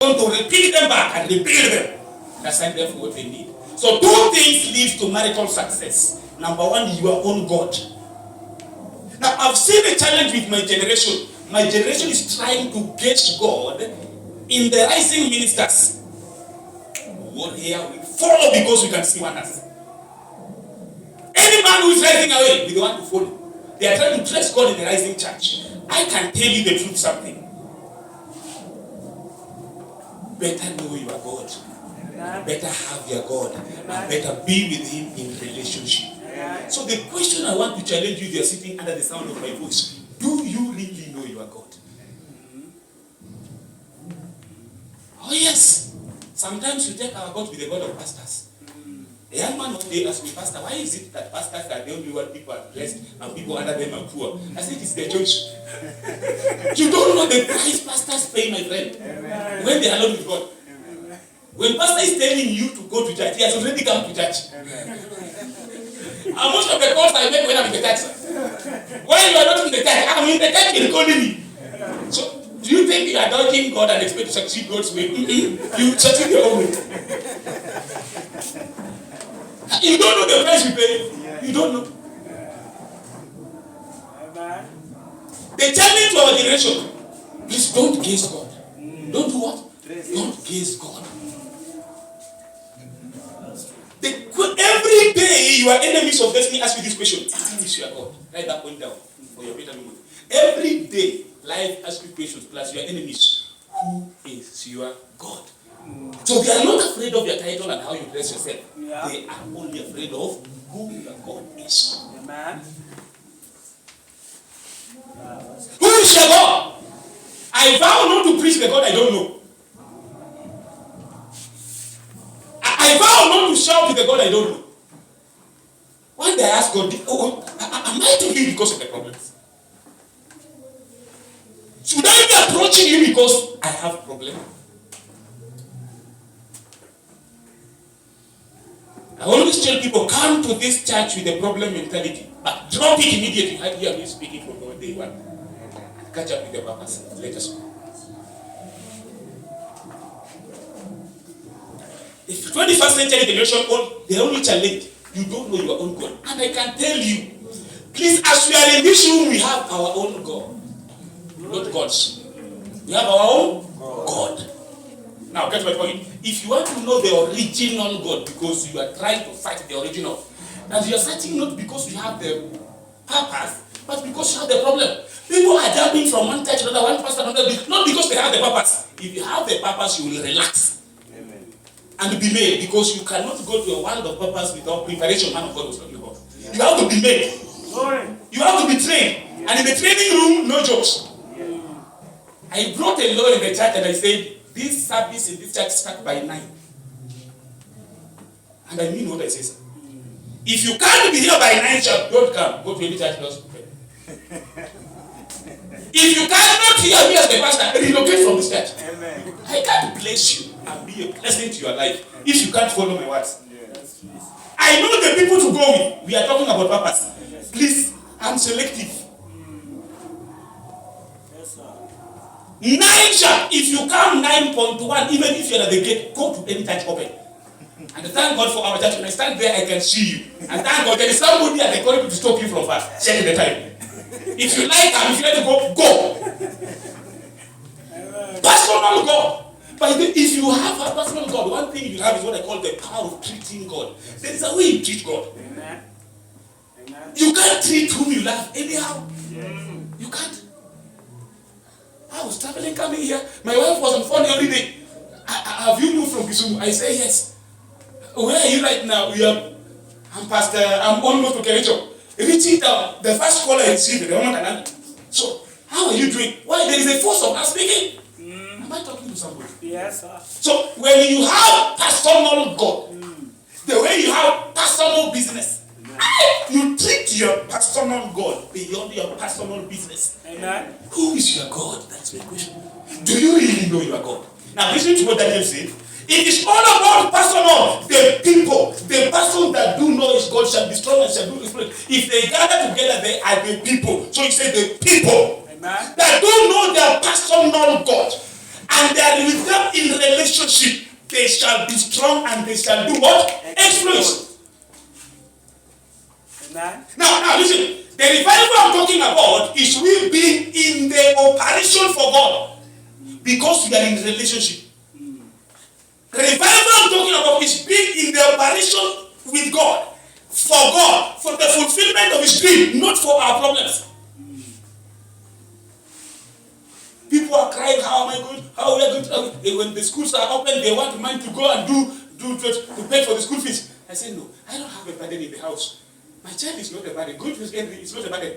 going to repeat them back and rebuild them and assign them for what they need. So 2 things lead to marital success. Number 1, your own God. Now, I've seen a challenge with my generation. My generation is trying to get God in the rising ministers. What here we follow because we can see wonders. Any man who is rising away, we don't want to follow. They are trying to trace God in the rising church. I can tell you the truth something. Better know your God. Better have your God. And better be with Him in relationship. So the question I want to challenge you, if you are sitting under the sound of my voice, do you really know your God? Oh yes. Sometimes you take our God with the God of pastors. A young man one day asked me, Pastor, why is it that pastors are the only one people are blessed and people under them are poor? I said, it's their choice. You don't know the price pastors pay, my friend. Amen. When they are alone with God. Amen. When pastor is telling you to go to church, he has already come to church. And most of the calls I make when I'm in the church, when you are not in the church, I'm in the church, you're calling me. So, do you think you are doubting God and expect to succeed God's way? You succeed your own way. You don't know the price you pay. You don't know. The challenge to our generation, please don't gaze God. Don't do what? Don't gaze God. Every day your enemies of destiny ask you this question. Who is your God? Write that point down for your better memory. Every day life asks you questions plus your enemies. Who is your God? So they are not afraid of your title and how you dress yourself. Yeah. They are only afraid of who your God is. Amen. Who is your God? I vow not to preach the God I don't know. I vow not to shout to the God I don't know. One day I asked God, am I to him because of the problems? Should I be approaching him because I have problems? I always tell people, come to this church with a problem mentality, but drop it immediately. I hear me speaking from God day one. Catch up with the purpose. Let us go. The 21st century generation, the only challenge, you don't know your own God. And I can tell you, please, as we are in this room, we have our own God. Not God's. We have our own God. Now, get my point. If you want to know the original God, because you are trying to fight the original, and you are searching not because you have the purpose, but because you have the problem. People are jumping from one church to another, one pastor to another, not because they have the purpose. If you have the purpose, you will relax. Amen. And be made, because you cannot go to a world of purpose without preparation. Man of God was talking about. Yeah. You have to be made. You have to be trained. Yeah. And in the training room, no jokes. Yeah. I brought a law in the church and I said, this service in this church starts by 9. And I mean what I say, sir. If you can't be here by 9, sir, don't come. Go to any church house. If you cannot hear me as the pastor, relocate from this church. Amen. I can't bless you and be a blessing to your life if you can't follow my words. Yes. I know the people to go with. We are talking about purpose. Yes. Please, I'm selective. Yes, sir. 9 sharp. If you come 9.1, even if you're at the gate, go to any church open. And thank God for our church. When I stand there, I can see you. And thank God there is somebody at the corridor to stop you from fast. Check the time. If you like and if you let to go, go. Personal God. But if you have a personal God, one thing you have is what I call the power of treating God. There is a way you treat God. Amen. You can't treat whom you love anyhow. Yes. You can't. I was traveling, coming here. My wife was on phone every day. Have you moved from Kisumu? I say yes. Where are you right now? I'm pastor. I'm almost to Kericho. Reaching down, the first caller I received, the woman and so, how are you doing? Why? There is a force of us speaking. Am I talking to somebody? Yes, sir. So, when you have personal God, the way you have personal business, you treat your personal God beyond your personal business. Amen. Who is your God? That's my question. Do you really know your God? Now, listen to what Daniel said. It is all about personal. The people, the person that do know his God shall be strong and shall do his will. If they gather together, they are the people. So he said the people. Amen. That do know their personal God and they are with them in relationship, they shall be strong and they shall do what? Exploits. Now listen. The revival I'm talking about is we being in the operation for God because we are in relationship. The revival I'm talking about is being in the operation with God, for the fulfillment of His dream, not for our problems. People are crying, how am I going? How are we going to? When the schools are open, they want man to go and to pay for the school fees. I say no, I don't have a burden in the house. My child is not a burden. Going to his end is not a burden.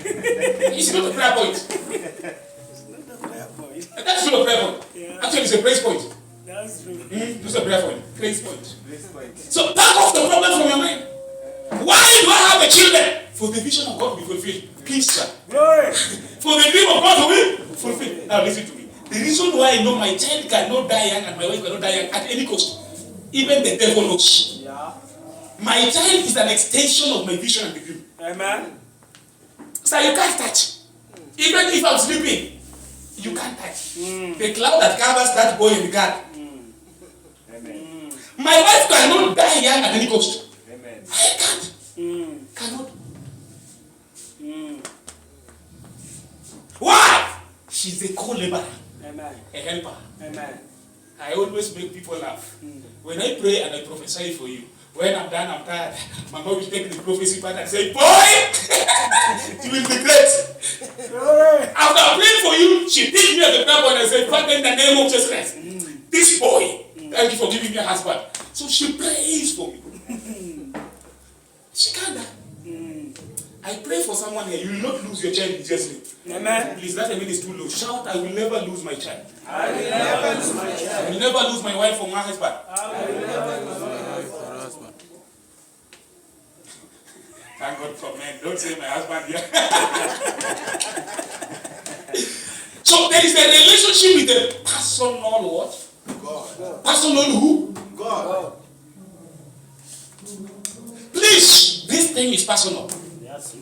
It's not a prayer point. It's not a prayer point. That's not a prayer point. Yeah. Actually, it's a praise point. That's true. It's a prayer point. Praise point. So back off the problem from your mind. Why do I have a children? For the vision of God to be fulfilled. Peace, sir. Glory. For the dream of God to be fulfilled. Now listen to me. The reason why I know my child cannot die young and my wife cannot die young at any cost, even the devil knows. Yeah. My child is an extension of my vision and the dream. Amen. So you can't touch. Even if I'm sleeping, you can't touch. The cloud that covers that boy in the garden. Amen. My wife cannot die young at any cost. Amen. I can't. Cannot. Why? She's a co-laborer. Amen. A helper. Amen. I always make people laugh. When I pray and I prophesy for you, when I'm done, I'm tired. My mom will take the prophecy part and say, boy, you will be great. Glory. After praying for you, she picked me at the prayer point and said, Father, in the name of Jesus Christ, this boy, thank you for giving me a husband. So she prays for me. She can't die. I pray for someone here. You will not lose your child in Jesus' name. Amen. Please, that mean is too low. Shout, I will never lose my child. I will never lose my I child. will never lose my wife or my husband. I will never lose my wife or husband. Thank God for men. Don't say my husband here. So there is a relationship with the personal what? God. Personal who? God. Please, this thing is personal. Yes.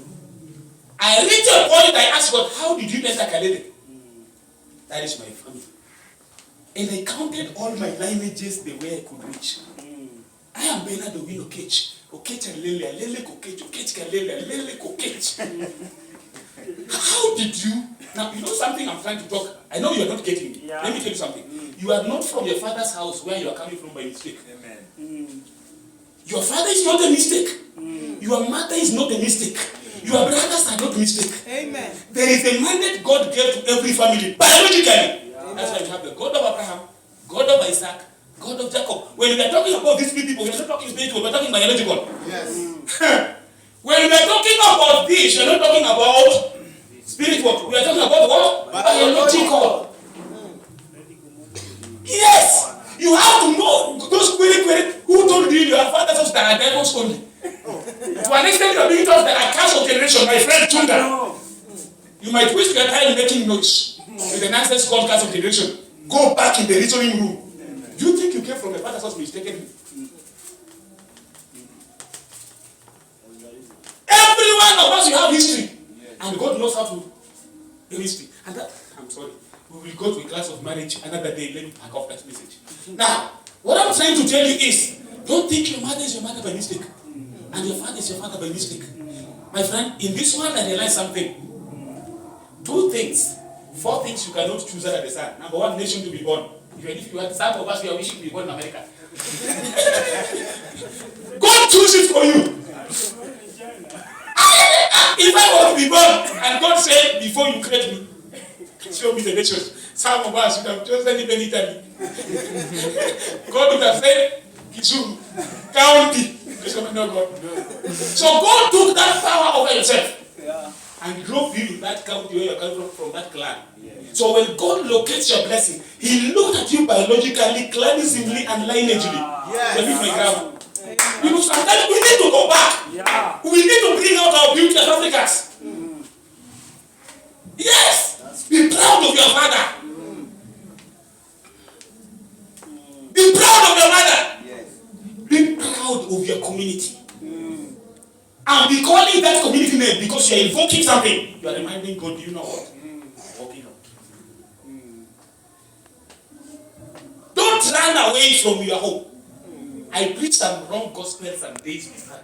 I reached a point I asked God, how did you enter Kalede? That is my family. And I counted all my lineages the way I could reach. I am Bernard Owino Okech. Okech Alele, Alele Kokech, Okech Kalele, Alele Kokech. How did you? Now, you know something I'm trying to talk. I know you are not getting me. Yeah. Let me tell you something. You are not from your father's house where you are coming from by mistake. Amen. Your father is not a mistake. Your mother is not a mistake. Your brothers are not mistake. Amen. There is a mandate God gave to every family biologically. That's why we have the God of Abraham, God of Isaac, God of Jacob. When we are talking about these three people, we are not talking spiritual, we are talking biological. Yes. When we are talking about this, we are not talking about spiritual. We are talking about what? Biological. Yes. You have to know those query who told you your father's house that are devils only. To an extent, you are being taught that a curse of generation, my friend Tunda. You might waste your time making notes with the nonsense called curse of generation. Go back in the reasoning room. Do you think you came from the father's house mistakenly? Every one of us, you have history. And God knows how to do history. And that, I'm sorry, we will go to a class of marriage another day. Let me pack off that message. Now, what I'm trying to tell you is, don't think your mother is your mother by mistake. And your father is your father by mistake. My friend, in this one I realize something. 4 things you cannot choose under the sun. Number 1, nation to be born. Even if you had some of us, we are wishing to be born in America. God chooses for you. If I want to be born, and God said, before you create me, show me the nations. Some of us would have chosen even Italy. God would have said, Kisumu, county. No, God. So God took that power over yourself. Yeah. And drove you in that county where you are coming from that clan. So when God locates your blessing, He looked at you biologically, clanismally, and lineagely. You know, sometimes we need to go back. Yeah. We need to bring out our beauty as Africans. Yes. Be proud of your father. Be proud of your mother. Yes. Be proud of your community. And be calling that community name because you are invoking something. You are reminding God, do you know what? I'm walking out. run away from your home. I preached some wrong gospel some days before.